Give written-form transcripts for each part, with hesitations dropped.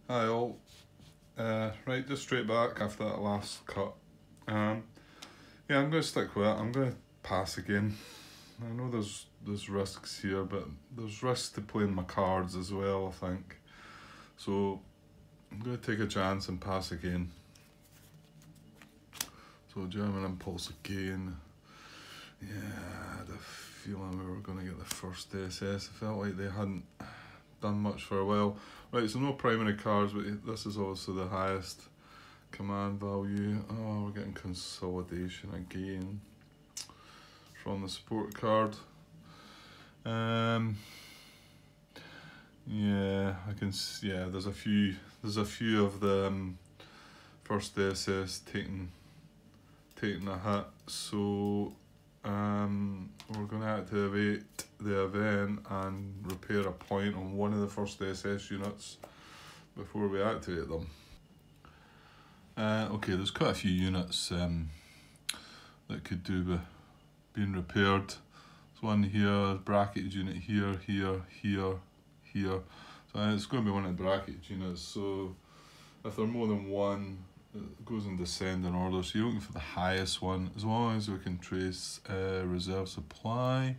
Hi all. Right, just straight back after that last cut. Yeah, I'm going to stick with it. I'm going to pass again. I know there's risks here, but there's risks to playing my cards as well, I think. So I'm going to take a chance and pass again. So German Impulse again. Yeah, I had a feeling we were going to get the first SS. I felt like they hadn't done much for a while. Right, so no primary cards, but this is also the highest command value. Oh, we're getting consolidation again from the support card. Yeah, I can. Yeah, there's a few of the first SS taking a hit. So we're going to activate the event and repair a point on one of the first SS units before we activate them. Okay, there's quite a few units that could do with being repaired. There's one here, bracketed unit here, here, here, here. So it's going to be one of the bracketed units. So if there are more than one, it goes in descending order. So you're looking for the highest one, as long as we can trace reserve supply.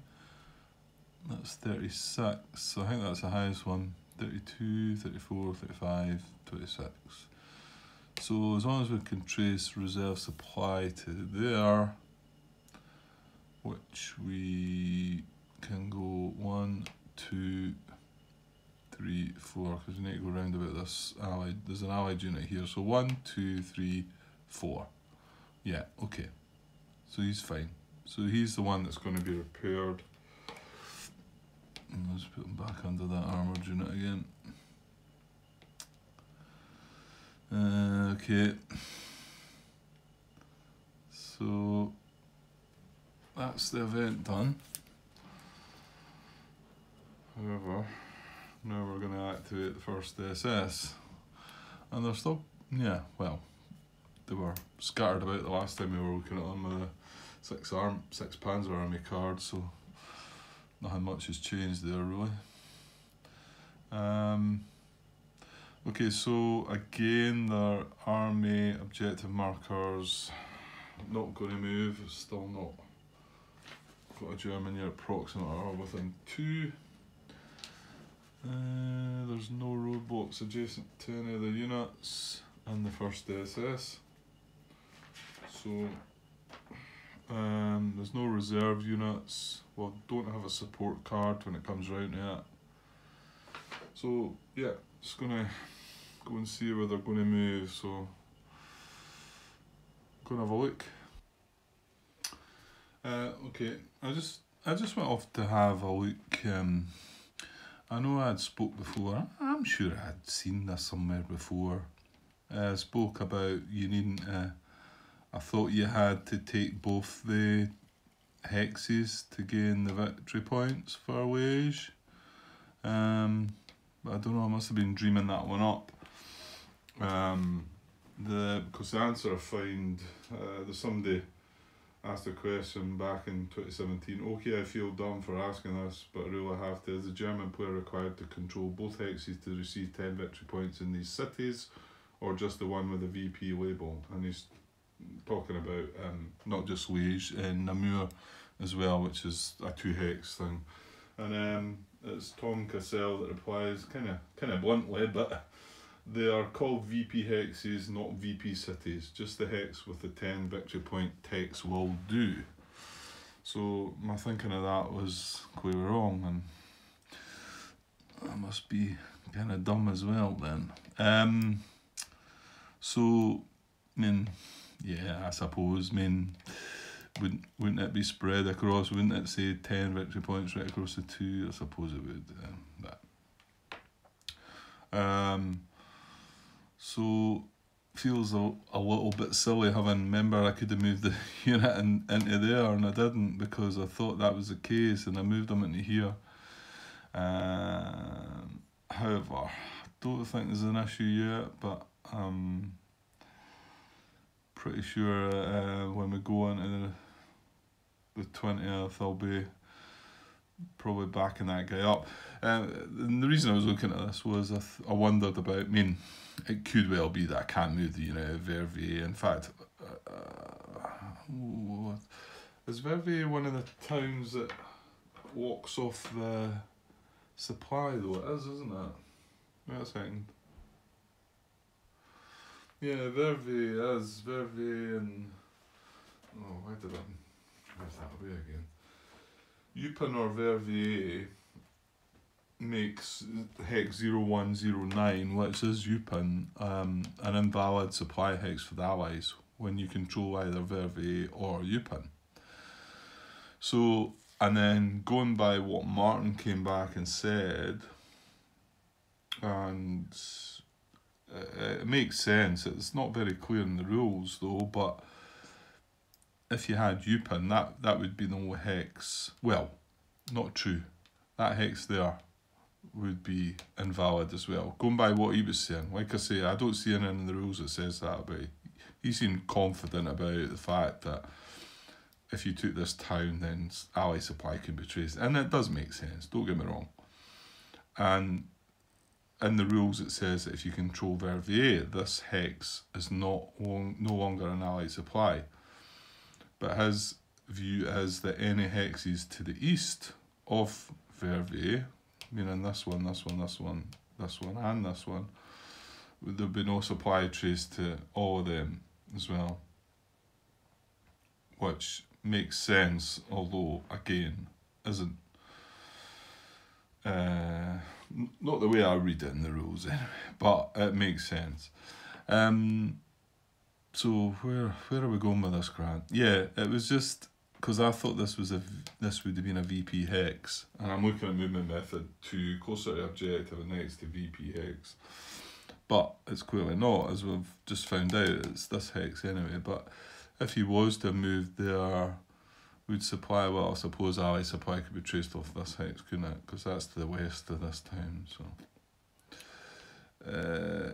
That's 36, so I think that's the highest one. 32, 34, 35, 26. So as long as we can trace reserve supply to there, which we can go 1, 2, 3, 4, because we need to go round about this allied. There's an allied unit here, so 1, 2, 3, 4. Yeah, okay. So he's fine. So he's the one that's going to be repaired. And let's put him back under that armoured unit again. Okay. So that's the event done. However, now we're going to activate the first SS. And they're still, yeah, well, they were scattered about the last time we were looking at them with the six Panzer Army cards, so nothing much has changed there really. Okay, so again, their army objective markers not going to move, still not got a German unit approximate or within 2. There's no roadblocks adjacent to any of the units and the first SS. So there's no reserve units. Well, don't have a support card when it comes round to it. So yeah, just gonna go and see where they're going to move. So go and have a look. Okay, I just went off to have a look. I know I had spoke before. I'm sure I had seen this somewhere before. Spoke about you needing to. I thought you had to take both the hexes to gain the victory points for Liège. But I don't know. I must have been dreaming that one up. Because the answer I find, there's somebody asked a question back in 2017. Okay, I feel dumb for asking this, but I really have to. Is the German player required to control both hexes to receive 10 victory points in these cities, or just the one with the VP label? And he's talking about not just Liège, and Namur as well, which is a 2 hex thing. And it's Tom Cassell that replies, kind of bluntly, but they are called VP hexes, not VP cities. Just the hex with the 10 victory point text will do. So my thinking of that was quite wrong, and I must be kind of dumb as well then. So, I mean, yeah, I suppose, wouldn't it be spread across? Wouldn't it say 10 victory points right across the 2? I suppose it would. So feels a little bit silly having, remember I could have moved the unit into there and I didn't, because I thought that was the case and I moved them into here. However, I don't think there's an issue yet, but I'm pretty sure when we go into the 20th I'll be probably backing that guy up. And the reason I was looking at this was I wondered about, I mean, it could well be that I can't move the unit of Verviers. In fact, is Verviers one of the towns that walks off the supply though? It is, isn't it? Wait a second. Yeah, Verviers is. Verviers and... Oh, why did I move that away again? Eupen or Verviers makes hex 0109, which is Eupen, an invalid supply hex for the Allies when you control either Verviers or Eupen. So, and then going by what Martin came back and said, and it makes sense. It's not very clear in the rules though, but if you had Eupen, that would be the only hex. Well, not true. That hex there would be invalid as well. Going by what he was saying, like I say, I don't see anything in the rules that says that, but he seemed confident about the fact that if you took this town, then ally supply could be traced. And it does make sense, don't get me wrong. And in the rules it says that if you control Verviers, this hex is no longer an allied supply. But his view is that any hexes to the east of Verviers, meaning this one, this one, this one, this one, and this one, there'll be no supply traced to all of them as well. Which makes sense, although, again, isn't... not the way I read it in the rules, anyway, but it makes sense. So where are we going with this, Grant? Yeah, it was just because I thought this would have been a VP hex, and I'm looking at movement method 2, closer to objective and next to VP hex, but it's clearly not, as we've just found out. It's this hex anyway. But if he was to have moved there, would supply, well, I suppose ally supply could be traced off this hex, couldn't it? Because that's to the west of this town. So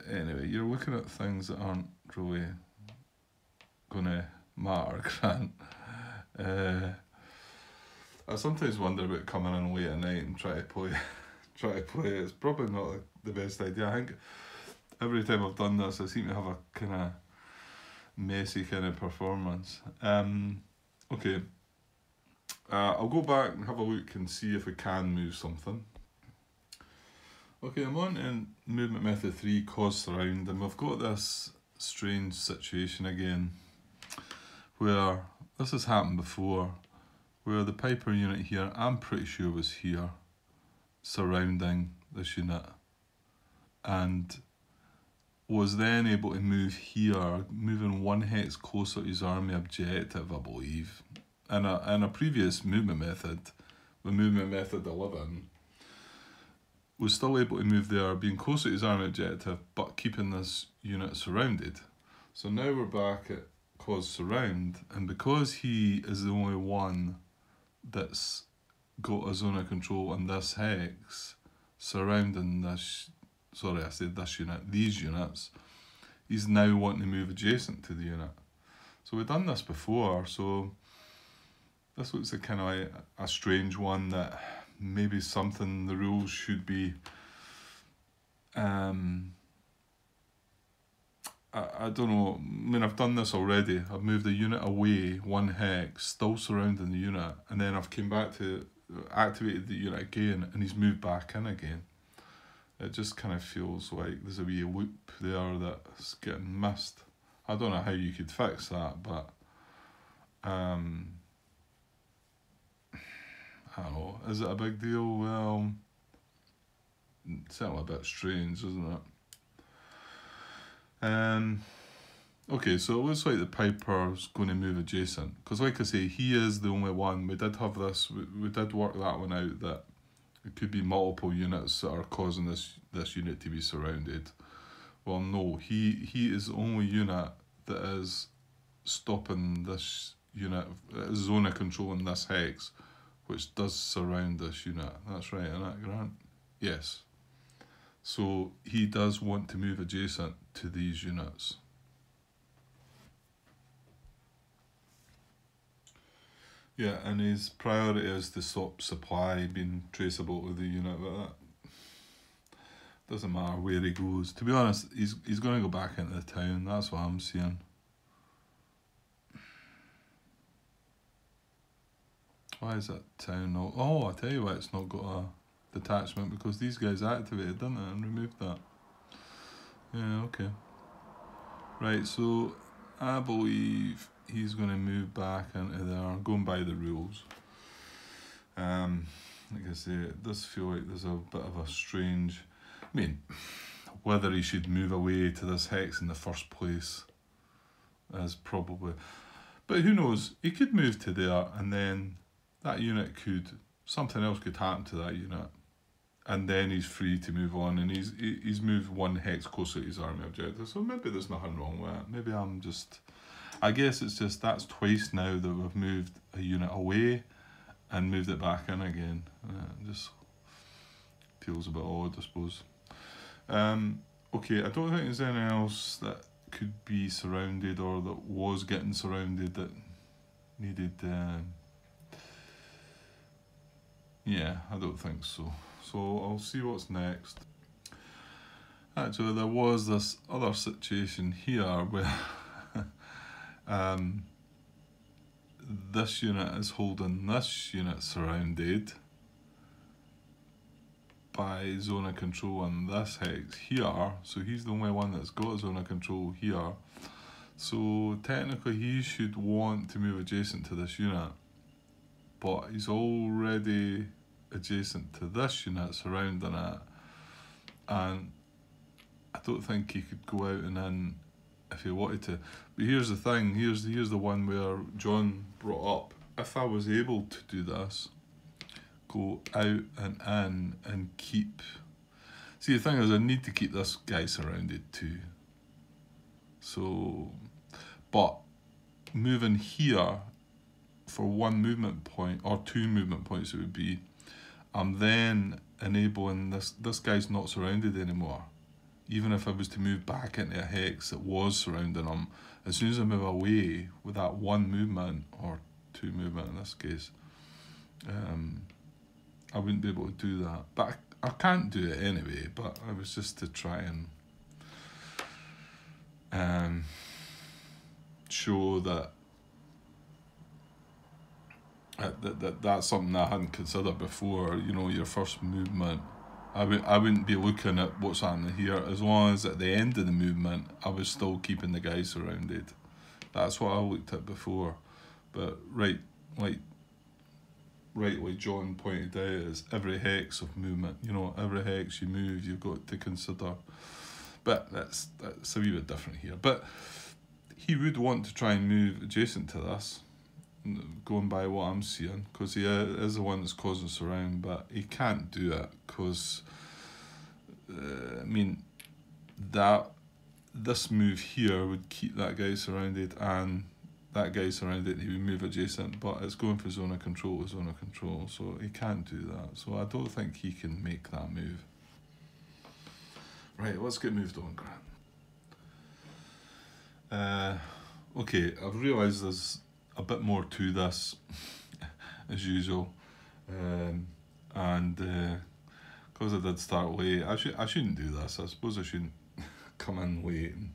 anyway, you're looking at things that aren't really gonna matter, Grant. I sometimes wonder about coming in late at night and try to play It's probably not the best idea. I think every time I've done this, I seem to have a kind of messy kind of performance. Okay, I'll go back and have a look and see if we can move something. Okay, I'm on in movement method 3, cause surround, and we've got this strange situation again, where this has happened before, where the Piper unit here, I'm pretty sure was here, surrounding this unit, and was then able to move here, moving one hex closer to his army objective, I believe. In a previous movement method, the movement method 11, was still able to move there, being closer to his army objective, but keeping this unit surrounded. So now we're back at cause surround, and because he is the only one that's got a zone of control in this hex, surrounding this, sorry I said this unit, these units, he's now wanting to move adjacent to the unit. So we've done this before, so this looks like kind of like a strange one that maybe something the rules should be I don't know, I mean, I've done this already. I've moved the unit away, one hex, still surrounding the unit, and then I've came back to activated the unit again, and he's moved back in again. It just kind of feels like there's a wee loop there that's getting missed. I don't know how you could fix that, but I don't know, is it a big deal? Well, it's certainly a bit strange, isn't it? Okay, so it looks like the Piper's going to move adjacent, because like I say, he is the only one. We did have this, we did work that one out, that it could be multiple units that are causing this unit to be surrounded. Well, no, he is the only unit that is stopping this unit, zone of control in this hex, which does surround this unit. That's right, isn't it, Grant? Yes. So he does want to move adjacent to these units. Yeah, and his priority is to stop supply being traceable to the unit, but that doesn't matter where he goes. To be honest, he's going to go back into the town. That's what I'm seeing. Why is that town not? Oh, I tell you why it's not got a detachment, because these guys activated, didn't it, and removed that. Yeah, okay. Right, so I believe he's going to move back into there, going by the rules. Like I say, it does feel like there's a bit of a strange... I mean, whether he should move away to this hex in the first place is probably... But who knows, he could move to there and then that unit could... Something else could happen to that unit. And then he's free to move on, and he's moved one hex closer to his army objective. So maybe there's nothing wrong with it. Maybe I'm just... I guess it's just that's twice now that we've moved a unit away and moved it back in again. It just feels a bit odd, I suppose. Okay, I don't think there's anything else that could be surrounded or that was getting surrounded that needed... yeah, I don't think so. So I'll see what's next. Actually, there was this other situation here where this unit is holding this unit surrounded by zone of control on this hex here. So he's the only one that's got zone of control here. So technically he should want to move adjacent to this unit, but he's already adjacent to this unit surrounding it, and I don't think he could go out and in if he wanted to. But here's the thing, here's the one where John brought up, if I was able to do this, go out and in and keep... See, the thing is, I need to keep this guy surrounded too. So, but moving here for one movement point, or 2 movement points it would be, I'm then enabling this guy's not surrounded anymore. Even if I was to move back into a hex that was surrounding him, as soon as I move away with that 1 movement, or 2 movement in this case, I wouldn't be able to do that. But I can't do it anyway, but I was just to try and show that that's something I hadn't considered before. You know, your first movement, I wouldn't be looking at what's happening here, as long as at the end of the movement I was still keeping the guy surrounded. That's what I looked at before. But rightly John pointed out, is every hex of movement, you know, every hex you move you've got to consider. But that's a wee bit different here. But he would want to try and move adjacent to this, going by what I'm seeing, because he is the one that's causing surround, but he can't do it because I mean, this move here would keep that guy surrounded, and that guy surrounded, he would move adjacent, but it's going for zone of control to zone of control, so he can't do that. So I don't think he can make that move. Right, let's get moved on, Grant. Okay, I've realised there's a bit more to this, as usual, and because I did start late, I shouldn't do this. I suppose I shouldn't come in late and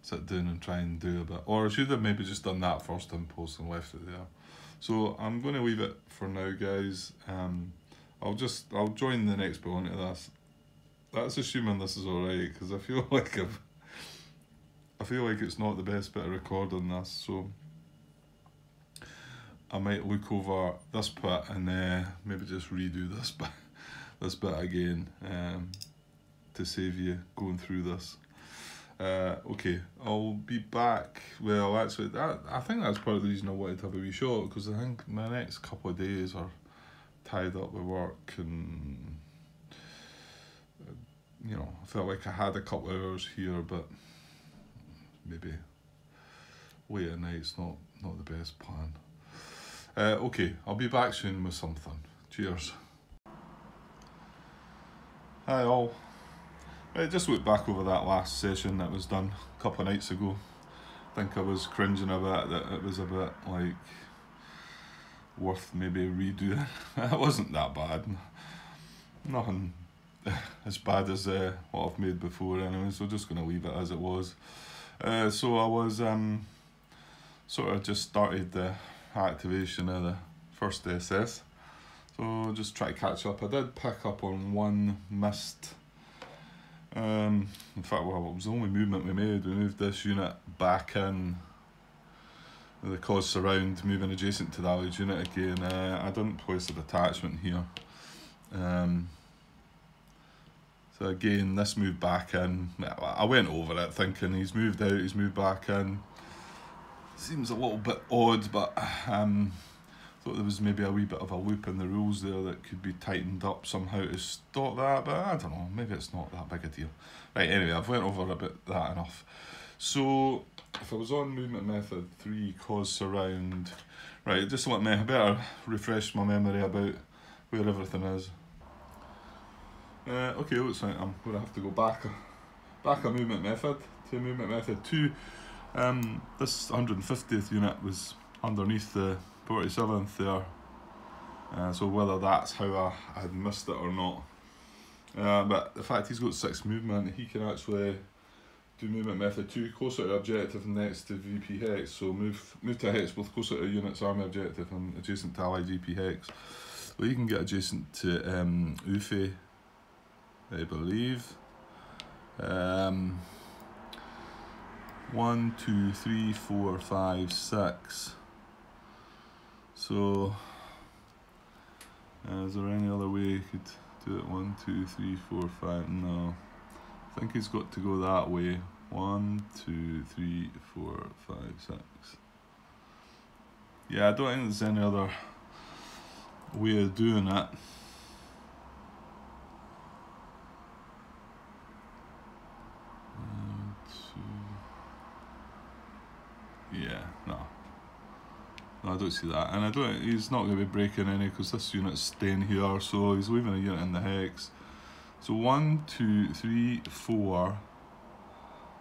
sit down and try and do a bit, or I should have maybe just done that first impulse and left it there. So I'm going to leave it for now, guys. I'll join the next bit onto this. That's assuming this is alright, because I feel like it's not the best bit of recording this, so I might look over this bit and maybe just redo this bit again, to save you going through this. Okay, I'll be back. Well, actually, I think that's part of the reason I wanted to have a wee shot, because I think my next couple of days are tied up with work, and you know, I felt like I had a couple of hours here, but maybe late at night's not the best plan. Okay, I'll be back soon with something. Cheers. Hi all. Right, just look back over that last session that was done a couple of nights ago. I think I was cringing a bit that it was a bit like, worth maybe redoing. It wasn't that bad. Nothing as bad as what I've made before anyway, so just going to leave it as it was. So I was sort of just started the activation of the first SS, so just try to catch up. I did pick up on one missed, in fact, well, it was the only movement we made. We moved this unit back in the cause surround, moving adjacent to the allied unit again. I didn't place a detachment here. So again, this moved back in. I went over it thinking he's moved out, he's moved back in. Seems a little bit odd, but thought there was maybe a wee bit of a loop in the rules there that could be tightened up somehow to stop that, but I don't know, maybe it's not that big a deal. Right, anyway, I've went over a bit that enough. So, if I was on movement method 3, cause surround, right, just let me, I better refresh my memory about where everything is. Okay, looks like I'm going to have to go back a movement method to movement method 2. This 150th unit was underneath the 47th there, so whether that's how I had missed it or not. But the fact he's got 6 movement, he can actually do movement method 2 closer to objective and next to VP hex. So move to hex both closer to unit's army objective and adjacent to allied VP hex. Well, you can get adjacent to Ufe, I believe. 1, 2, 3, 4, 5, 6. So, is there any other way you could do it? 1, 2, 3, 4, 5. No, I think he's got to go that way. 1, 2, 3, 4, 5, 6. Yeah, I don't think there's any other way of doing it. Yeah, no, I don't see that, and I don't. He's not going to be breaking any because this unit's staying here, so he's leaving a unit in the hex. So 1, 2, 3, 4,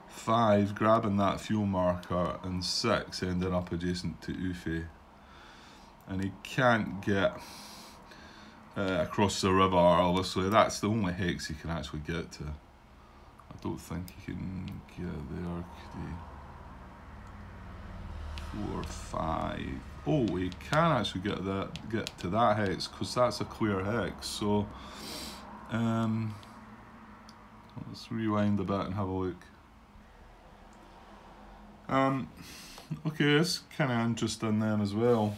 5, grabbing that fuel marker, and 6 ending up adjacent to Ufe, and he can't get across the river. Obviously, that's the only hex he can actually get to. I don't think he can get there. Could he? 4, 5. Oh, he can actually get to that hex because that's a clear hex. So, let's rewind a bit and have a look. Okay, it's kind of interesting then as well.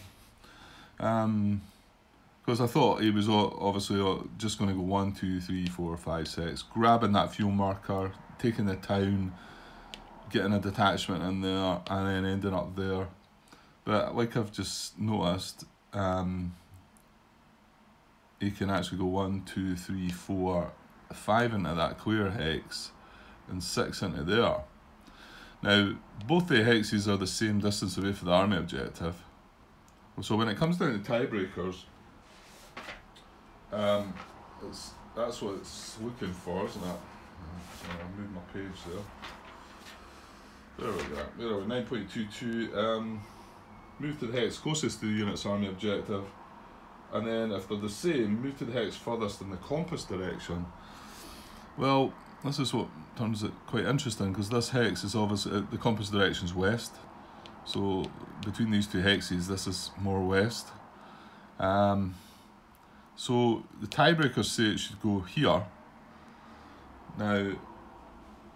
Because I thought he was obviously just going to go 1, 2, 3, 4, 5, 6, grabbing that fuel marker, taking the town, getting a detachment in there, and then ending up there. But like I've just noticed, he can actually go 1, 2, 3, 4, 5 into that clear hex, and 6 into there. Now, both the hexes are the same distance away from the army objective. So when it comes down to tiebreakers, that's what it's looking for, isn't it? So I'll move my page there. There we go. There we go. 9.22. Move to the hex closest to the unit's army objective, and then if they're the same, move to the hex furthest in the compass direction. Well, this is what turns it quite interesting, because this hex is obviously, the compass direction is west, so between these two hexes this is more west. So the tiebreakers say it should go here. Now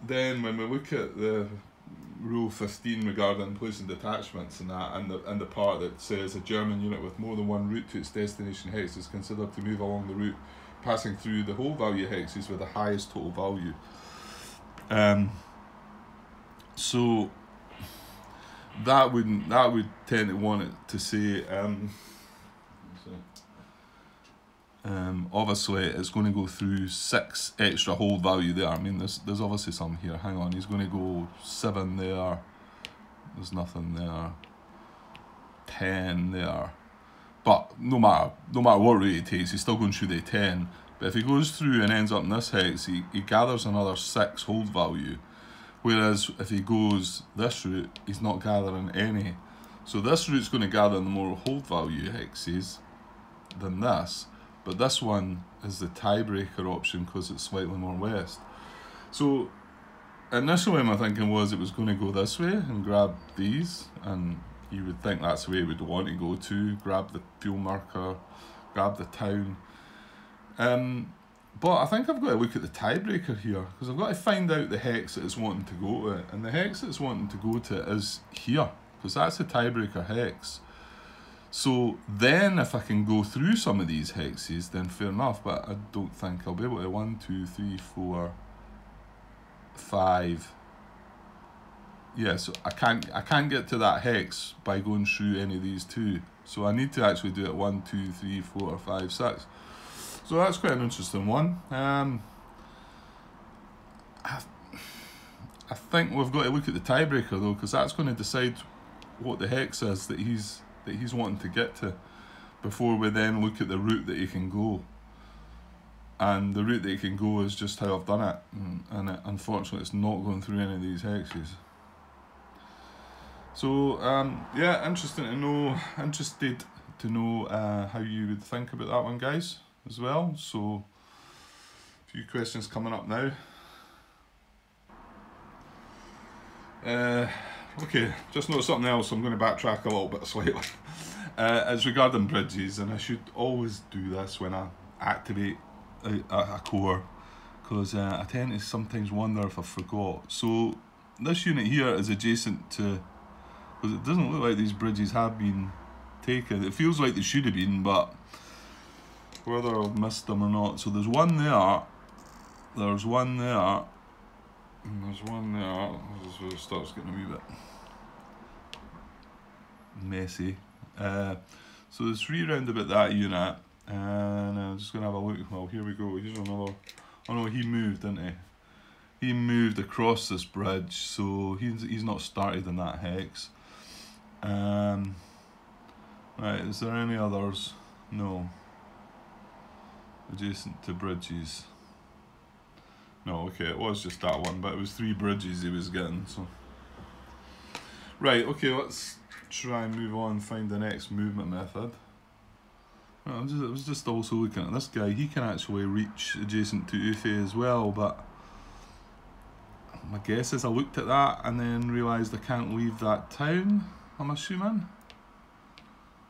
then when we look at the rule 15 regarding placing detachments and that, and the part that says a German unit with more than one route to its destination hex is considered to move along the route passing through the whole value hexes with the highest total value. So that would tend to want it to say obviously it's going to go through 6 extra hold value there. I mean, there's obviously some here. Hang on, he's going to go 7 there. There's nothing there. 10 there. But no matter what route he takes, he's still going through the 10. But if he goes through and ends up in this hex, he gathers another 6 hold value. Whereas if he goes this route, he's not gathering any. So this route's going to gather the more hold value hexes than this, but this one is the tiebreaker option because it's slightly more west. So initially my thinking was it was going to go this way and grab these, and you would think that's the way it would want to go to, grab the fuel marker, grab the town. But I think I've got to look at the tiebreaker here, because I've got to find out the hex that it's wanting to go to, and the hex that it's wanting to go to is here, because that's the tiebreaker hex. So then if I can go through some of these hexes, then fair enough, but I don't think I'll be able to. 1, 2, 3, 4, 5. Yeah, so I can't get to that hex by going through any of these two. So I need to actually do it 1, 2, 3, 4, 5, 6. So that's quite an interesting one. I think we've got to look at the tiebreaker though, because that's going to decide what the hex is that he's wanting to get to, before we then look at the route that he can go. And the route that he can go is just how I've done it, and unfortunately it's not going through any of these hexes. So yeah, interested to know how you would think about that one, guys, as well. So a few questions coming up now. Okay, just noticed something else. I'm going to backtrack a little bit slightly. It's regarding bridges, and I should always do this when I activate a core, because I tend to sometimes wonder if I forgot. So this unit here is adjacent to, because it doesn't look like these bridges have been taken. It feels like they should have been, but whether I've missed them or not. So there's one there, there's one there, and there's one there. This is where it starts getting a wee bit messy. So there's 3 round about that unit, and I'm just going to have a look. Well, here we go. Here's another. Oh no, he moved, didn't he? He moved across this bridge, so he's not started in that hex. Right, is there any others? No. Adjacent to bridges. No, okay, it was just that one, but it was 3 bridges he was getting, so. Right, okay, let's try and move on, find the next movement method. I was just also looking at this guy. He can actually reach adjacent to Ufe as well, but my guess is I looked at that and then realised I can't leave that town, I'm assuming.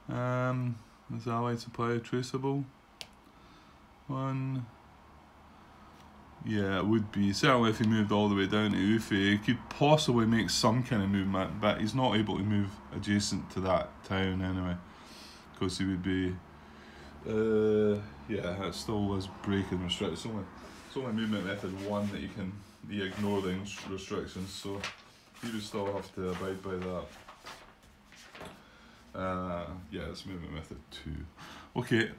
Is allied supply traceable? 1. Yeah, it would be. Certainly if he moved all the way down to Ufe, he could possibly make some kind of movement, but he's not able to move adjacent to that town anyway, because he would be, yeah, it still was breaking restrictions. It's only movement method 1 that you ignore the restrictions, so you would still have to abide by that. Yeah, it's movement method 2. Okay.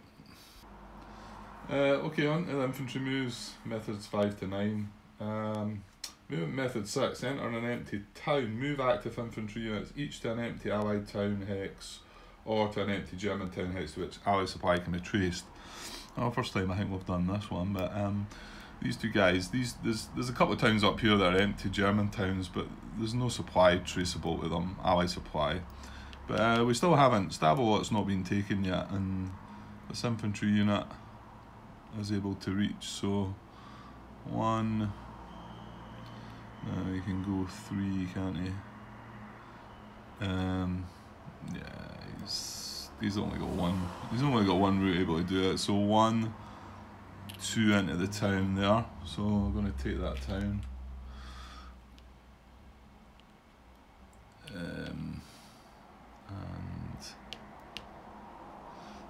Okay, on to the infantry moves, methods 5 to 9. Movement method 6, enter an empty town, move active infantry units each to an empty allied town hex or to an empty German town hex to which allied supply can be traced. Oh, first time I think we've done this one, but these two guys, there's a couple of towns up here that are empty German towns, but there's no supply traceable to them, allied supply. But we still haven't, Stavelot's not been taken yet, and this infantry unit is able to reach, so 1, you can go 3, can't he? Yeah, he's only got one route able to do it, so 1, 2 into the town there, so I'm going to take that town.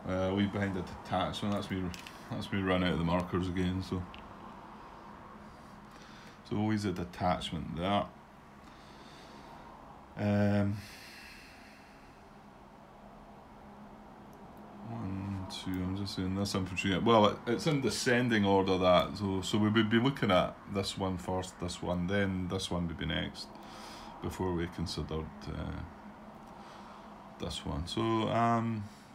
And leave behind the detachment. That's me run out of the markers again, so always a detachment there. 1, 2, I'm just saying this infantry, well it's in descending order that, so we would be looking at this one first, this one, then this one would be next, before we considered this one. So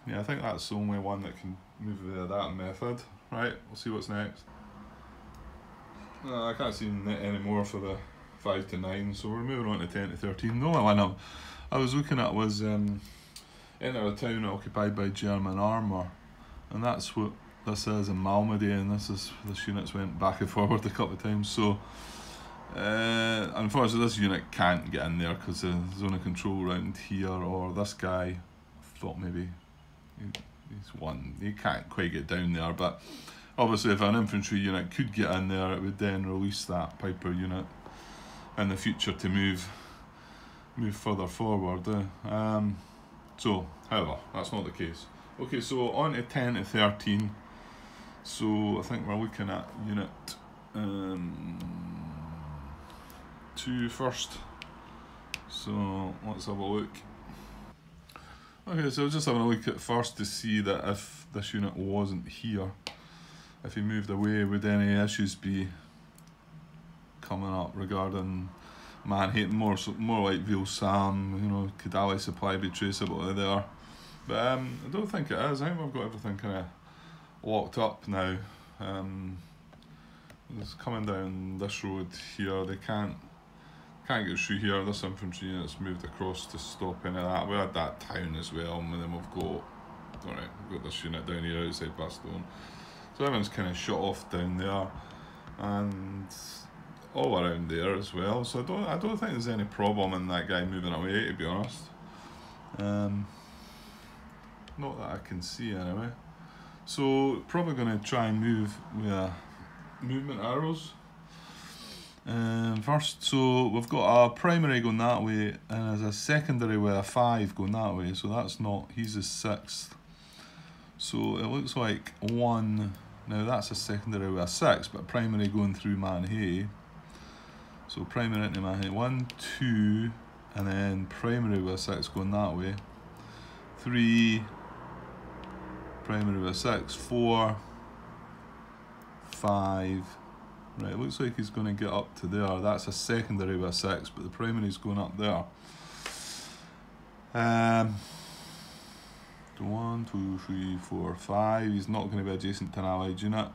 yeah, I think that's the only one that can move via that method. Right, we'll see what's next. I can't see any more for the 5 to 9, so we're moving on to 10 to 13. The only one I was looking at was enter a town occupied by German armour, and that's what this is in Malmedy, and this unit's went back and forward a couple of times. So unfortunately this unit can't get in there because the zone of control around here, or this guy thought maybe he's won. He can't quite get down there, but obviously if an infantry unit could get in there, it would then release that Piper unit in the future to move further forward. So, however, that's not the case. Okay, so on to 10 to 13. So I think we're looking at unit 2 first. So let's have a look. Okay, so just having a look at first to see that if this unit wasn't here, if he moved away, would any issues be coming up regarding Manhattan? More like Veal Sam, you know, could ally supply be traceable there? But I don't think it is. I think we've got everything kind of locked up now. It's coming down this road here. They can't get through here. This infantry unit's moved across to stop any of that. We had that town as well, and then we've got this unit down here outside Bastogne. So everyone's kind of shut off down there, and all around there as well. So I don't think there's any problem in that guy moving away, to be honest. Not that I can see anyway. So probably going to try and move with movement arrows first. So we've got a primary going that way, and there's a secondary with a 5 going that way. So that's not, he's the 6th. So it looks like 1, now that's a secondary with a 6, but primary going through Manhay. So primary into Manhay, 1, 2, and then primary with a 6 going that way. 3, primary with a 6, 4, 5. Right, it looks like he's going to get up to there. That's a secondary with a 6, but the primary's going up there. 1, 2, 3, 4, 5. He's not going to be adjacent to an allied unit.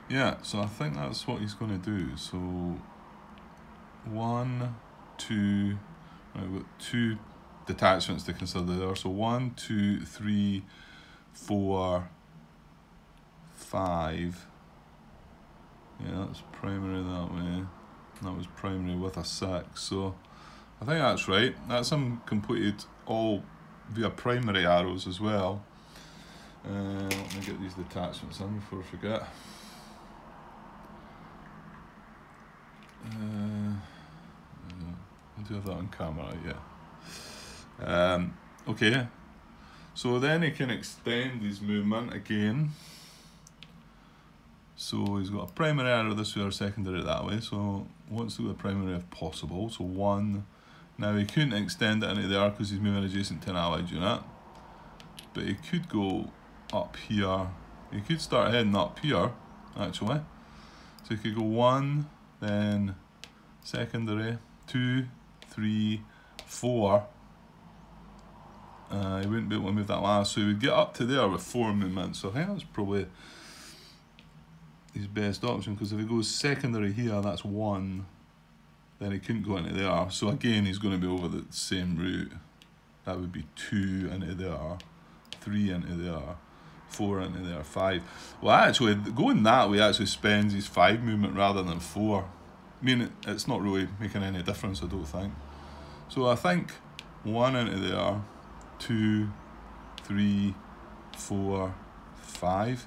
Yeah, so I think that's what he's going to do. So 1, 2, right, we've got 2 detachments to consider there. So 1, 2, 3, 4, 5. Yeah, that's primary that way. That was primary with a 6. So I think that's right. That's him completed all via primary arrows as well. Let me get these detachments in before I forget. I do have that on camera, yeah. Okay, so then he can extend his movement again. So he's got a primary arrow this way or secondary that way, so wants to go the primary if possible. So 1, now he couldn't extend it into there because he's moving adjacent to an allied unit, but he could go up here. He could start heading up here actually. So he could go 1, then secondary, 2, 3, 4. He wouldn't be able to move that last, so he would get up to there with 4 movements. So I think that's probably his best option, because if he goes secondary here, that's 1, then he couldn't go into there. So again, he's going to be over the same route. That would be 2 into there, 3 into there, 4 into there, 5. Well, actually, going that way actually spends his 5 movement rather than 4. I mean, it's not really making any difference, I don't think. So I think 1 into there, 2, 3, 4, 5.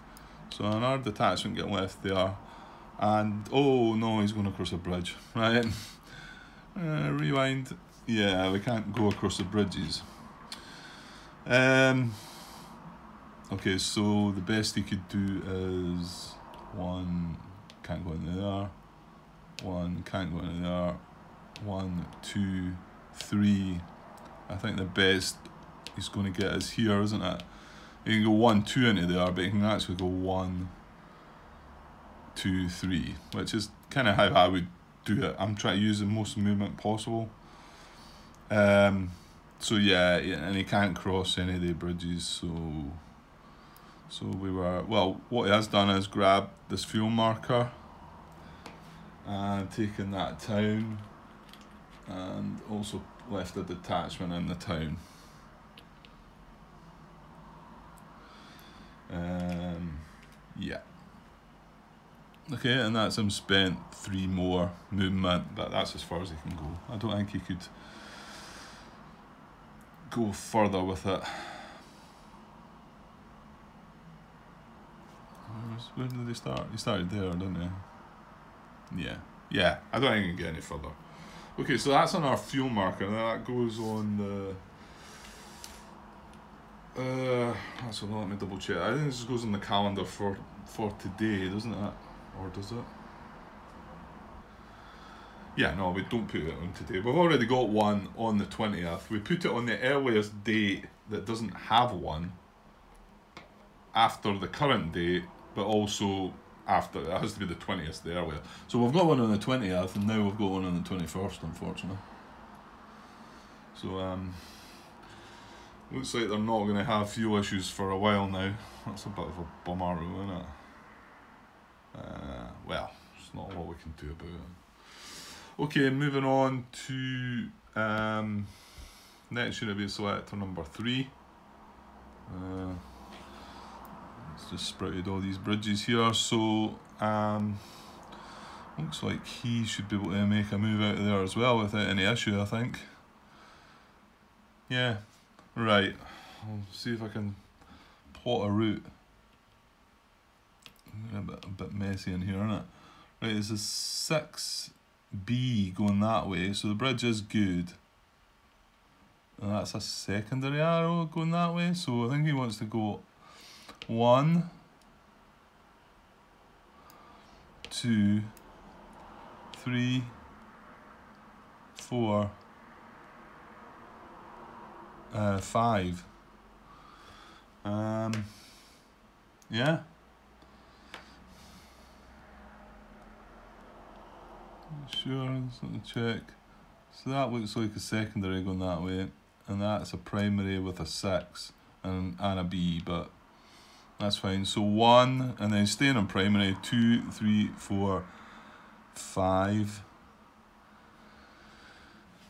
So another detachment get left there, and oh no, he's going across a bridge, right? Rewind. Yeah, we can't go across the bridges. Okay, so the best he could do is 1, can't go into there. 1, can't go into there. 1, 2, 3. I think the best he's going to get is here, isn't it? You can go 1, 2 into there, but you can actually go 1, 2, 3, which is kind of how I would do it. I'm trying to use the most movement possible. So yeah, and he can't cross any of the bridges. So we were, well, what he has done is grab this fuel marker and taken that town. and also left a detachment in the town. Yeah. Okay, and that's him spent 3 more movement, but that's as far as he can go. I don't think he could go further with it. Where did they start? He started there, didn't he? Yeah, I don't think he can get any further. Okay, so that's on our fuel marker, and that goes on the... so let me double check. I think this goes on the calendar for today, doesn't it? Or does it? Yeah, no, we don't put it on today. We've already got one on the 20th. We put it on the earliest date that doesn't have one after the current date, but also after, it has to be the 20th, the earlier. So we've got one on the 20th, and now we've got one on the 21st, unfortunately. So, looks like they're not going to have fuel issues for a while now. That's a bit of a bummer, isn't it? Well, it's not a lot we can do about it. Okay, moving on to next unit being selector number 3. It's just sprouted all these bridges here, so looks like he should be able to make a move out of there as well without any issue, I think. Yeah, right. I'll see if I can plot a route. A bit messy in here, isn't it? Right, there's a 6B going that way, so the bridge is good. And that's a secondary arrow going that way, so I think he wants to go 1, 2, 3, 4, 5. Yeah. Sure, let's let me check. So that looks like a secondary going that way, and that's a primary with a 6 and a B, but that's fine. So 1, and then staying on primary, 2, 3, 4, 5.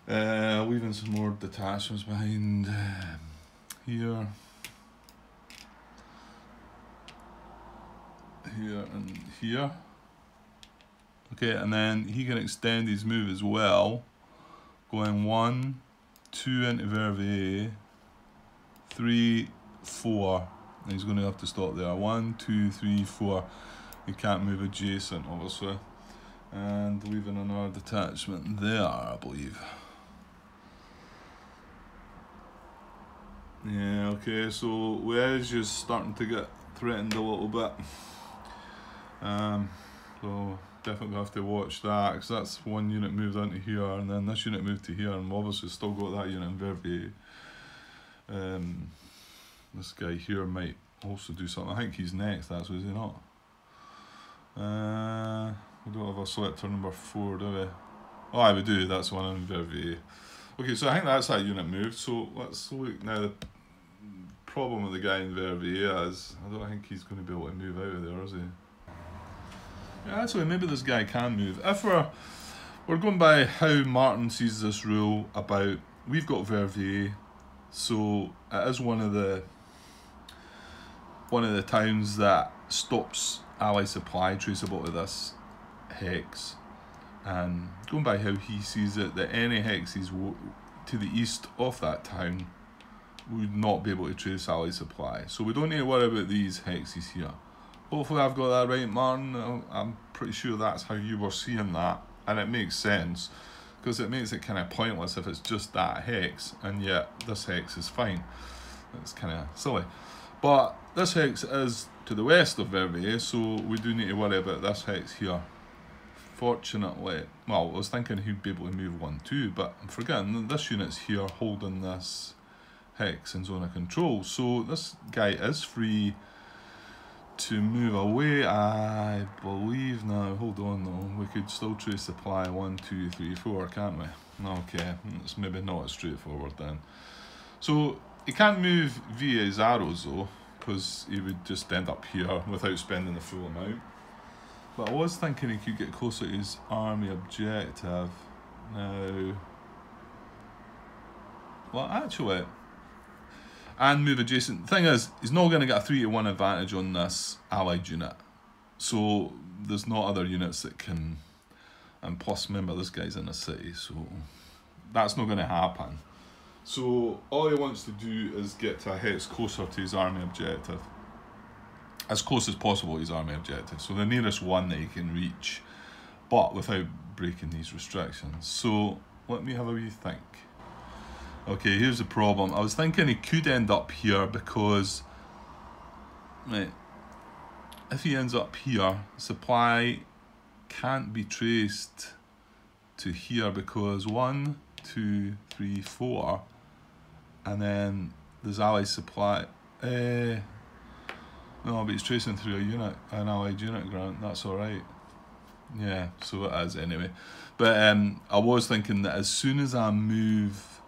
Leaving some more detachments behind here, here, and here. Okay, and then he can extend his move as well, going 1, 2 into Verviers, 3, 4. And he's going to have to stop there. 1, 2, 3, 4. He can't move adjacent, obviously. And leaving another detachment there, I believe. Yeah, okay, so Wedge is starting to get threatened a little bit. So definitely have to watch that, because that's one unit moved onto here, and then this unit moved to here, and we've obviously still got that unit in Verviers. This guy here might also do something. I think he's next, actually, is he not? We don't have a selector number 4, do we? Oh, aye, we do, that's one in Verviers. Okay, so I think that's that unit moved, so let's look now. The problem with the guy in Verviers is, I don't think he's going to be able to move out of there, is he? Yeah, actually, maybe this guy can move. If we're going by how Martin sees this rule about, we've got Verviers, so it is one of the towns that stops ally supply traceable to this hex, and going by how he sees it, that any hexes to the east of that town would not be able to trace ally supply. So we don't need to worry about these hexes here. Hopefully I've got that right, Martin. I'm pretty sure that's how you were seeing that, and it makes sense, because it makes it kind of pointless if it's just that hex, and yet this hex is fine. It's kind of silly. But this hex is to the west of Verviers, so we do need to worry about this hex here. Fortunately, well, I was thinking he'd be able to move 1, 2, but I'm forgetting this unit's here holding this hex in zone of control, so this guy is free to move away, I believe. Now, hold on though, we could still trace supply 1, 2, 3, 4, can't we? Okay, it's maybe not as straightforward then. So he can't move via his arrows though, because he would just end up here without spending the full amount. But I was thinking he could get closer to his army objective. Now, well, actually, and move adjacent. The thing is, he's not going to get a 3-to-1 advantage on this allied unit. So there's not other units that can, and plus remember this guy's in a city, so that's not going to happen. So all he wants to do is get to a hex closer to his army objective. As close as possible to his army objective. So the nearest one that he can reach, but without breaking these restrictions. So let me have a wee think. Okay, here's the problem. I was thinking he could end up here because, right, if he ends up here, supply can't be traced to here because 1, 2, 3, 4, and then there's allied supply. No, but it's tracing through a unit, an allied unit, Grant. That's all right. Yeah, so it is anyway. But I was thinking that as soon as I move,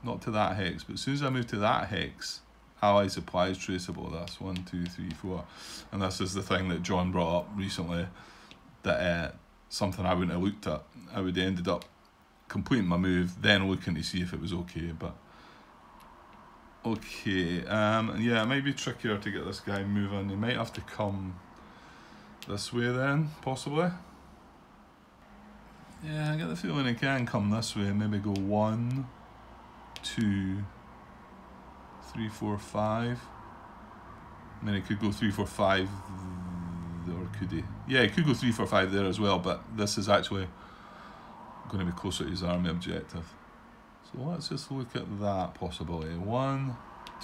not to that hex, but as soon as I move to that hex, allied supply is traceable. That's 1, 2, 3, 4, and this is the thing that John brought up recently. That something I wouldn't have looked at. I would have ended up completing my move, then looking to see if it was okay. But okay, yeah, it might be trickier to get this guy moving. He might have to come this way then, possibly. Yeah, I get the feeling he can come this way. Maybe go 1, 2, 3, 4, 5. I mean, he could go 3, 4, 5, or could he? Yeah, he could go 3, 4, 5 there as well, but this is actually going to be closer to his army objective. So let's just look at that possibility. 1,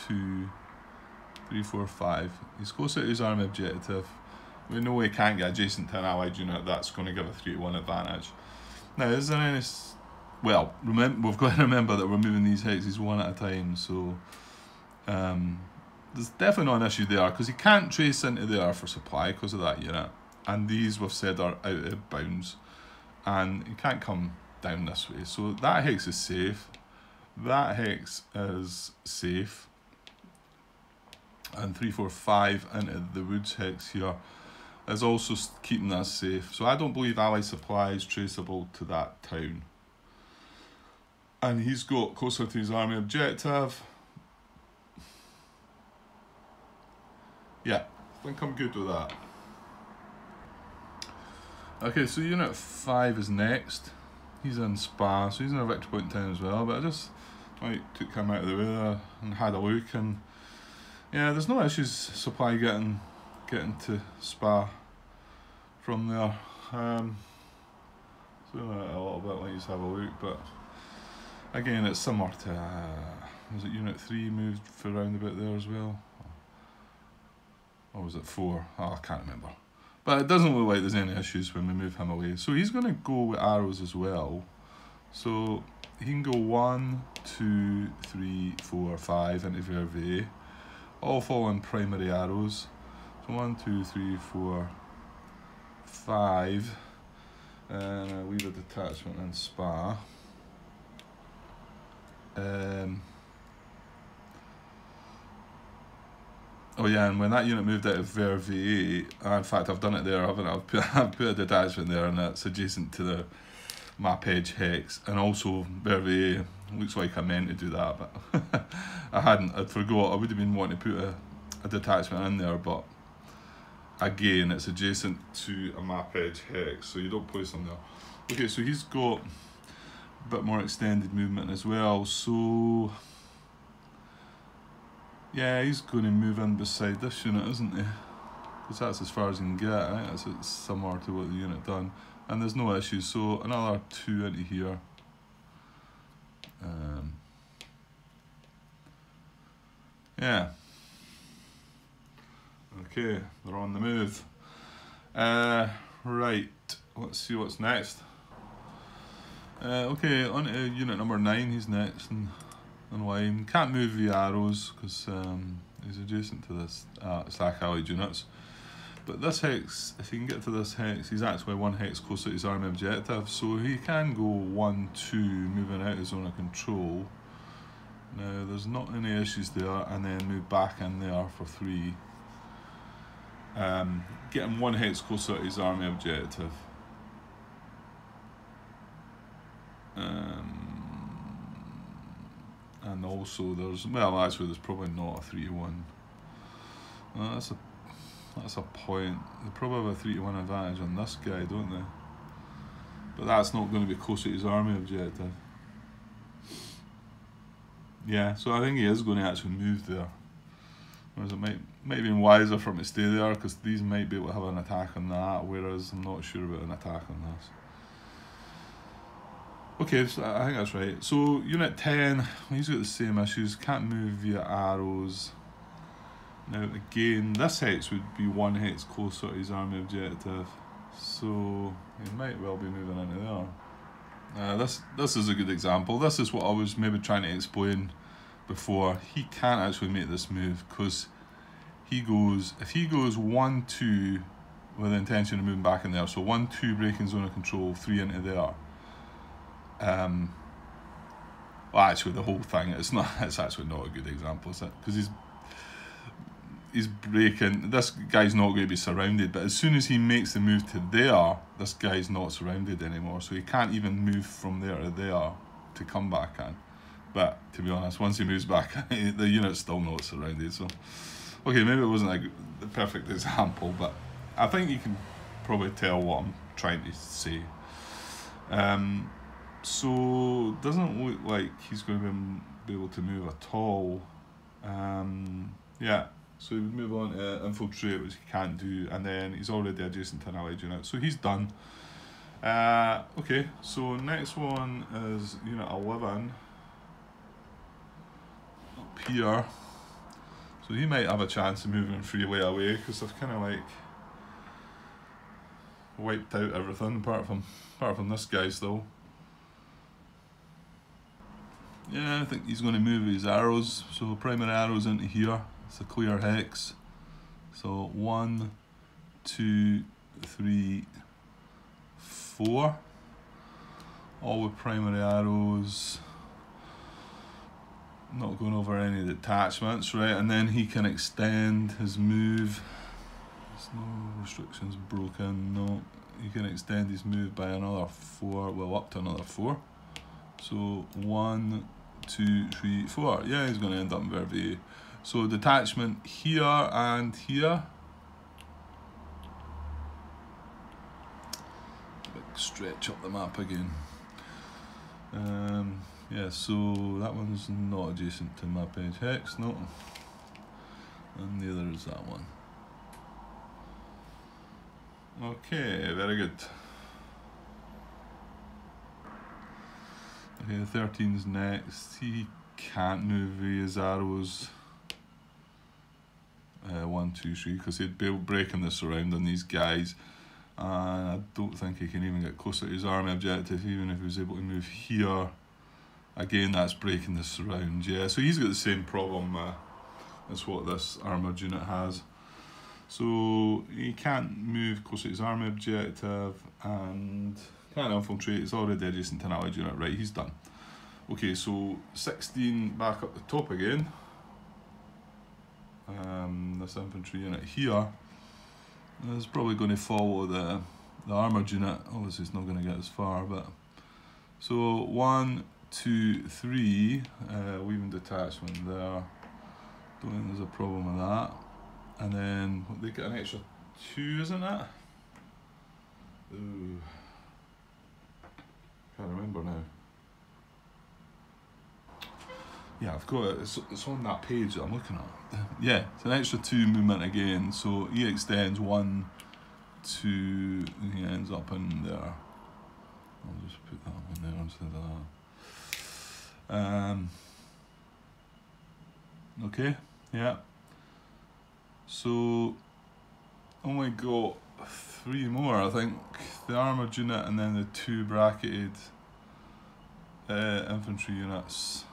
2, 3, 4, 5. He's closer to his army objective. We know he can't get adjacent to an allied unit. That's going to give a 3-to-1 advantage. Now, is there any... Well, we've got to remember that we're moving these hexes one at a time, so... there's definitely not an issue there, because he can't trace into there for supply because of that unit. And these, we've said, are out of bounds. And he can't come down this way. So that hex is safe. That hex is safe. And 3, 4, 5 into the woods hex here is also keeping that safe. So I don't believe allied supply is traceable to that town. And he's got closer to his army objective. Yeah, I think I'm good with that. Okay, so Unit 5 is next. He's in Spa, so he's in a victory point town as well, but I just took him out of the way there and had a look, and yeah, there's no issues supply getting to Spa from there. So a little bit like you have a look, but again, it's similar to, was it Unit 3 moved for around about there as well? Or was it 4? Oh, I can't remember. But it doesn't look like there's any issues when we move him away. So he's going to go with arrows as well. So he can go 1, 2, 3, 4, 5 into Verviers. All following primary arrows. So 1, 2, 3, 4, 5. And I leave a detachment in Spa. Oh yeah, and when that unit moved out of Verviers, in fact I've done it there, haven't I? I've put a detachment there, and that's adjacent to the map edge hex. And also Verviers, looks like I meant to do that, but I hadn't, I'd forgot. I would have been wanting to put a detachment in there, but again, it's adjacent to a map edge hex, so you don't place them there. Okay, so he's got a bit more extended movement as well, so yeah, he's going to move in beside this unit, isn't he? Because that's as far as he can get. I think it's similar to what the unit done. And there's no issues, so another 2 into here. Yeah. Okay, they're on the move. Right, let's see what's next. Okay, on to unit number 9, he's next. And line. Can't move via arrows because he's adjacent to this stack allied units. But this hex, if he can get to this hex, he's actually 1 hex closer to his army objective, so he can go 1, 2, moving out his zone of control. Now there's not any issues there, and then move back in there for 3. Get him 1 hex closer to his army objective. And also there's, well actually there's probably not a 3-to-1. That's a point. They probably have a 3-to-1 advantage on this guy, don't they? But that's not going to be close to his army objective. Yeah, so I think he is going to actually move there. Whereas it might have been wiser for him to stay there, because these might be able to have an attack on that, whereas I'm not sure about an attack on this. Okay, so I think that's right. So Unit 10, he's got the same issues, can't move via arrows. Now again, this hex would be one hex closer to his army objective, so he might well be moving into there. This is a good example. This is what I was maybe trying to explain before. He can't actually make this move because if he goes 1-2 with the intention of moving back in there, so 1-2 breaking zone of control, 3 into there. Well, actually, the whole thing it's actually not a good example, is it? Because he's breaking. This guy's not going to be surrounded, but as soon as he makes the move to there, this guy's not surrounded anymore, so he can't even move from there to there to come back in. But to be honest, once he moves back, the unit's still not surrounded. So, okay, maybe it wasn't the perfect example, but I think you can probably tell what I'm trying to say. So it doesn't look like he's going to be able to move at all. Yeah. So he would move on to infiltrate, which he can't do, and then he's already adjacent to an allied unit, so he's done. Okay, so next one is Unit 11 up here. So he might have a chance of moving freely away, because they've kind of like wiped out everything apart from this guy still. Yeah, I think he's going to move his arrows, so primary arrows into here. It's a clear hex. So 1, 2, 3, 4. All with primary arrows. Not going over any detachments, right? And then he can extend his move. There's no restrictions broken, no. He can extend his move by another 4, well, up to another 4. So 1, 2, 3, 4. Yeah, he's going to end up in Verviers. So detachment here and here. Big stretch up the map again. Yeah, so that one's not adjacent to map edge hex, no. And neither is that one. Okay, very good. Okay, the 13's next. He can't move via his arrows. 1, 2, 3, because he'd be breaking the surround on these guys, and I don't think he can even get closer to his army objective, even if he was able to move here. Again, that's breaking the surround. Yeah, so he's got the same problem as what this armoured unit has. So he can't move closer to his army objective and can't infiltrate. It's already adjacent to an allied unit. Right, he's done. Okay, so 16 back up the top again. This infantry unit here is probably going to follow the armoured unit. Obviously it's not going to get as far, but so 1, 2, 3, weaving detachment there. Don't think there's a problem with that. And then they get an extra 2, isn't it? Ooh, can't remember now. Yeah, I've got it. It's on that page that I'm looking at. Yeah, it's an extra 2 movement again. So he extends 1, 2, and he ends up in there. I'll just put that one there instead of that. Okay, yeah. So only got 3 more, I think. The armoured unit and then the 2 bracketed infantry units.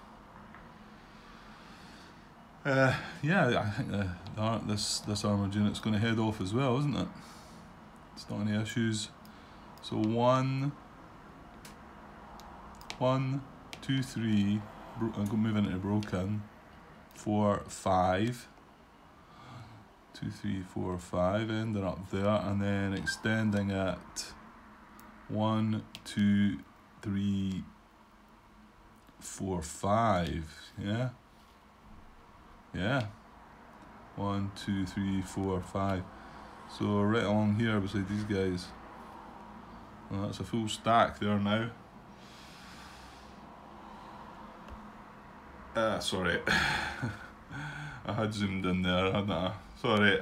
Yeah, I think this armoured unit's going to head off as well, isn't it? It's not any issues. So 1, 2, 3. I'm going to move into broken. 4, 5. 2, 3, 4, 5. Ending up there, and then extending it. 1, 2, 3, 4, 5. Yeah. Yeah. 1, 2, 3, 4, 5. So right along here beside these guys. Well, that's a full stack there now. Sorry. I had zoomed in there, hadn't I? Sorry.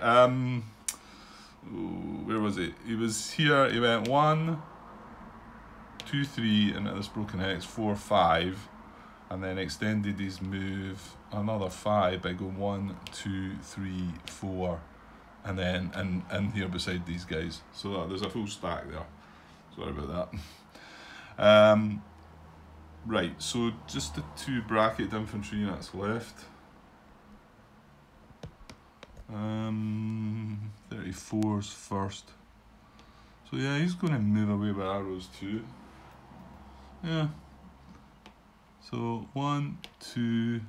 Where was it? He was here, he went 1, 2, 3, and at this broken hex, 4, 5. And then extended his move another 5 by going 1, 2, 3, 4, and then in here beside these guys. So there's a full stack there. Sorry about that. Right, so just the 2 bracketed infantry units left. 34's first. So yeah, he's going to move away with arrows too. Yeah. So 1, 2,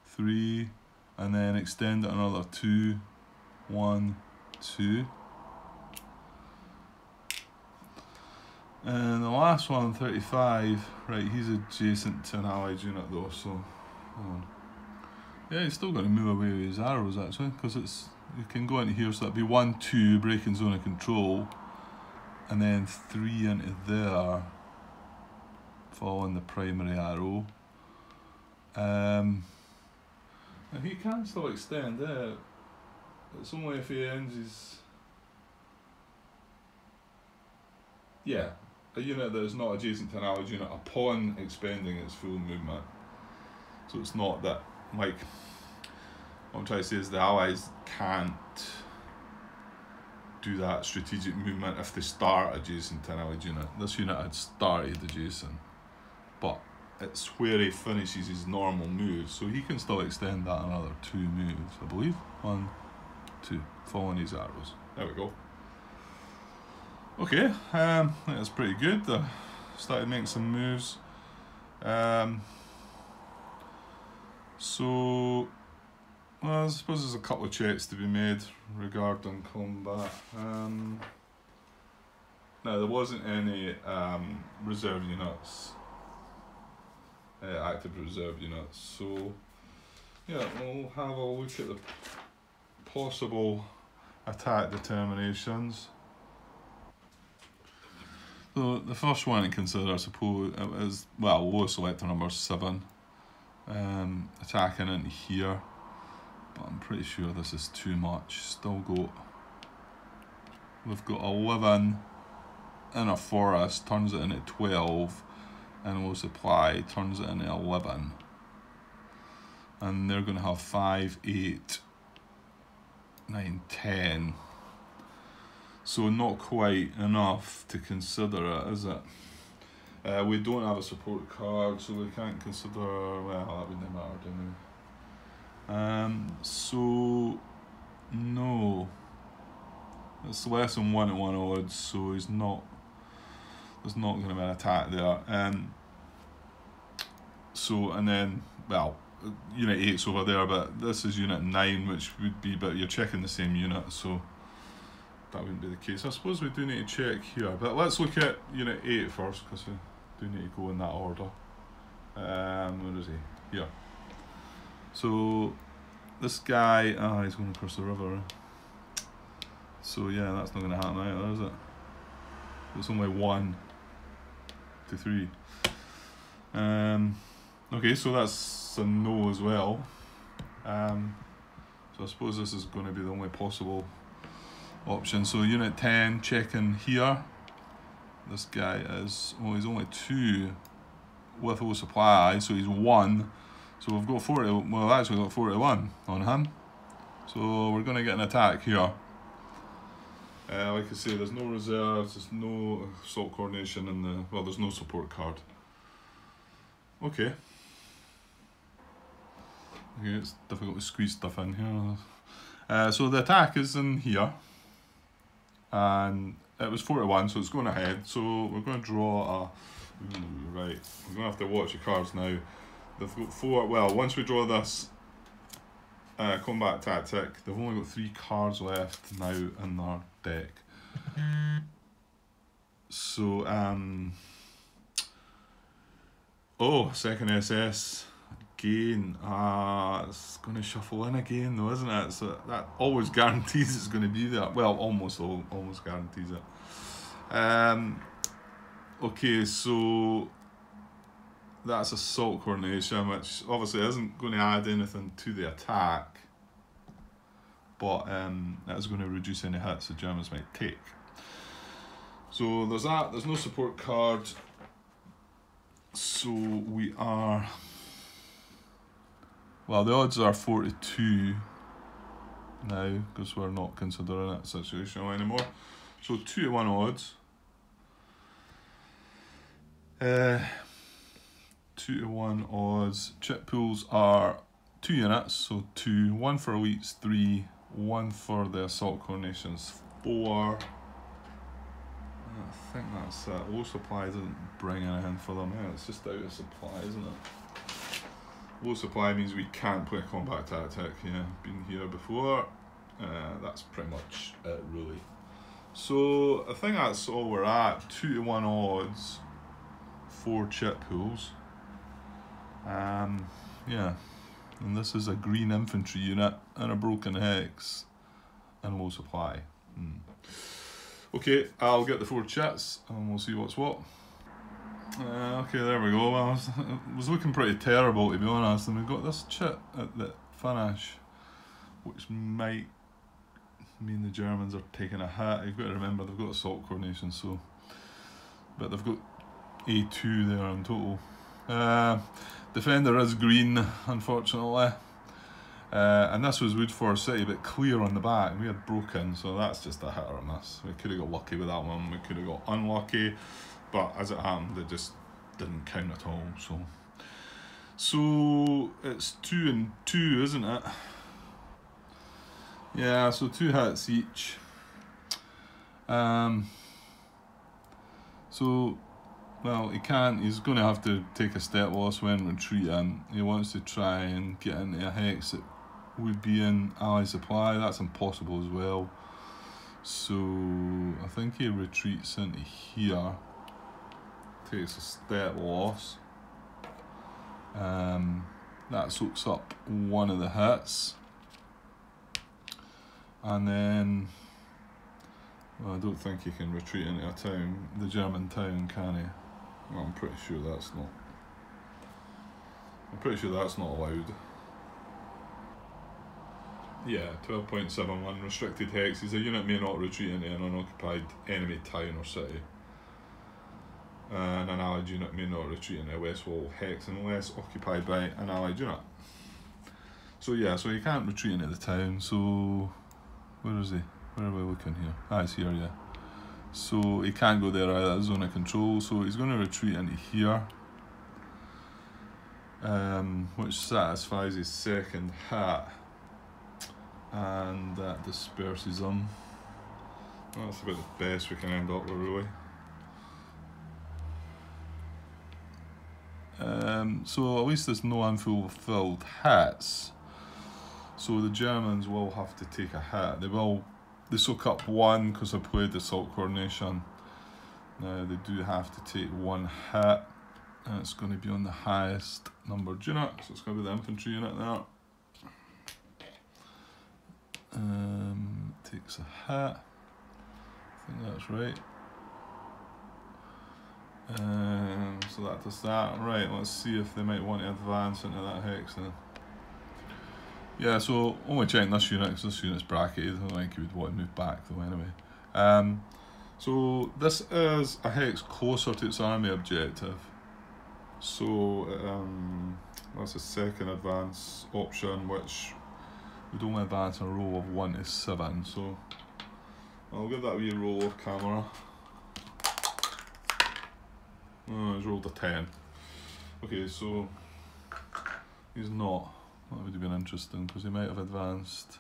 3, and then extend it another 2, 1, 2. And the last one, 35, right, he's adjacent to an allied unit though, so yeah, he's still going to move away with his arrows actually, because you can go into here, so that'd be 1, 2, breaking zone of control, and then 3 into there, following the primary arrow. Now he can still extend it. It's only if he ends his... Yeah, a unit that is not adjacent to an allied unit upon expending its full movement. So it's not that, like, what I'm trying to say is the allies can't do that strategic movement if they start adjacent to an allied unit. This unit had started adjacent, but it's where he finishes his normal move, so he can still extend that another 2 moves, I believe. 1, 2, following his arrows. There we go. Okay, I think that's pretty good. Started making some moves. So, well, I suppose there's a couple of checks to be made regarding combat. Now, there wasn't any reserve units, active reserve units, so yeah, we'll have a look at the possible attack determinations. So the first one to consider, I suppose, is, well, low selector number 7, attacking into here, but I'm pretty sure this is too much. We've got 11 in a forest, turns it into 12, and low supply turns it into 11. And they're going to have 5, 8, 9, 10. So not quite enough to consider it, is it? We don't have a support card, so we can't consider, well, that wouldn't matter anyway. So, no. It's less than 1 to 1 odds, so there's not going to be an attack there. So, and then, well, Unit 8's over there, but this is Unit 9, which would be, but you're checking the same unit, so that wouldn't be the case. I suppose we do need to check here, but let's look at Unit 8 first, because we do need to go in that order. Where is he? Here. So this guy, he's going across the river. So yeah, that's not going to happen either, is it? It's only 1 to 3. Okay, so that's a no as well. So I suppose this is going to be the only possible option. So Unit 10 checking here. This guy is, well, he's only 2 with low supply, so he's 1. So we've got 40, well, actually got 41 on him. So we're going to get an attack here. Like I say, there's no reserves, there's no assault coordination, and well, there's no support card. Okay. Okay, it's difficult to squeeze stuff in here. So the attack is in here, and it was 41, so it's going ahead. So we're going to draw a. Right, we're going to have to watch the cards now. They've got 4. Well, once we draw this combat tactic, they've only got 3 cards left now in their deck. So Oh, second SS again. It's going to shuffle in again though, isn't it? So that always guarantees it's going to be there. Well, almost guarantees it. Okay, so that's assault coordination, which obviously isn't going to add anything to the attack, but that is going to reduce any hits the Germans might take. So there's that. There's no support card. So we are, well, the odds are 42 now because we're not considering that situational anymore. So 2-to-1 odds. 2-to-1 odds. Chip pools are 2 units, so 2, 1 for elites 3, 1 for the assault coordinations 4. I think that's it. Low supply doesn't bring anything for them. Yeah, it's just out of supply, isn't it? Low supply means we can't play a combat tactic. Yeah, been here before. That's pretty much it, really. So I think that's all we're at. 2-to-1 odds, 4 chip pools. Yeah, and this is a green infantry unit and a broken hex and low supply. Okay, I'll get the 4 chits and we'll see what's what. Okay, there we go. Well, it was looking pretty terrible, to be honest, and we've got this chit at the finish, which might mean the Germans are taking a hit. You've got to remember they've got assault coordination, so, but they've got A2 there in total. Defender is green, unfortunately. And this was Woodford City, but clear on the back. We had broken, so that's just a hit or miss. We could have got lucky with that one, we could have got unlucky, but as it happened, it just didn't count at all. So it's 2 and 2, isn't it? Yeah, so 2 hits each. So, well, he's going to have to take a step loss when retreating. He wants to try and get into a hex that would be in ally supply. That's impossible as well. So I think he retreats into here, takes a step loss. That soaks up one of the hits, and then, well, I don't think he can retreat into a town, the German town, can he? Well, I'm pretty sure that's not allowed. Yeah, 12.71 restricted hexes. A unit may not retreat into an unoccupied enemy town or city. And an allied unit may not retreat into a west wall hex unless occupied by an allied unit. So yeah, so he can't retreat into the town. So where is he? Where are we looking here? He's here, yeah. So he can't go there either, that's zone of control. So he's going to retreat into here, which satisfies his second hit. And that disperses them. That's about the best we can end up with, really. So at least there's no unfulfilled hits. So the Germans will have to take a hit. They soak up 1 because I played assault coordination. Now they do have to take 1 hit, and it's going to be on the highest numbered unit. So it's going to be the infantry unit there. Takes a hit. I think that's right. So that does that. Right, let's see if they might want to advance into that hex then. Yeah, so only checking this unit because this unit's bracketed. I don't think he would want to move back though anyway. So this is a hex closer to its army objective. So that's a second advance option, which would only advance a roll of 1 to 7. So I'll give that a wee roll of camera. Oh, he's rolled a 10. Okay, so he's not. That would have been interesting because he might have advanced.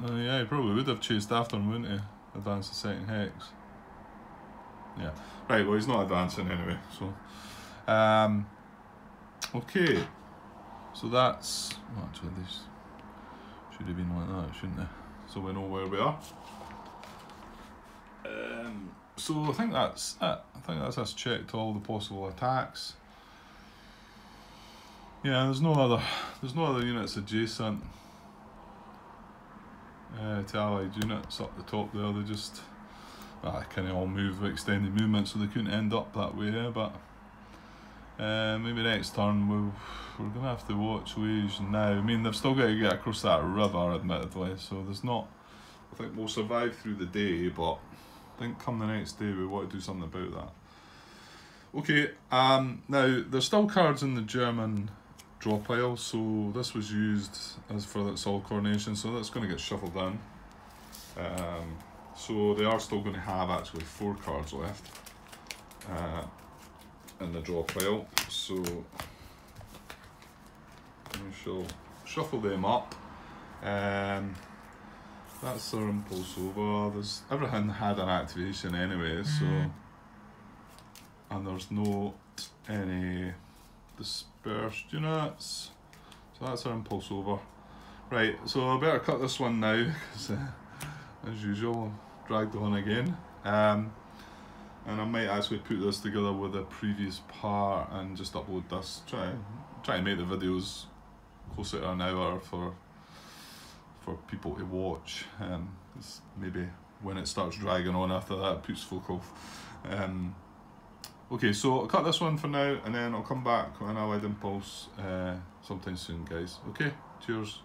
Yeah, he probably would have chased after him, wouldn't he? Advance the second hex. Yeah. Right, well, he's not advancing anyway, so. Okay. So that's. Well, actually, these should have been like that, shouldn't they? So we know where we are. So I think that's it. I think that's us checked all the possible attacks. Yeah, there's no other units adjacent to allied units up the top there. They just kind of all move with extended movement, so they couldn't end up that way. But maybe next turn we're gonna have to watch ways now. I mean, they've still got to get across that river, admittedly. So there's not. I think we'll survive through the day, but I think come the next day we want to do something about that. Okay. Now there's still cards in the German draw pile, so this was used as for its all coronation, so that's going to get shuffled in. So they are still going to have actually 4 cards left in the draw pile, so we shall shuffle them up. That's their impulse over. Everything had an activation anyway, so, and there's no any dispersed units, so that's our impulse over. Right, so I better cut this one now because as usual dragged on again, and I might actually put this together with a previous part and just upload this, try to make the videos closer to an hour for people to watch. Maybe when it starts dragging on after that, it puts folk off. Okay, so I'll cut this one for now, and then I'll come back on Allied Impulse sometime soon, guys. Okay, cheers.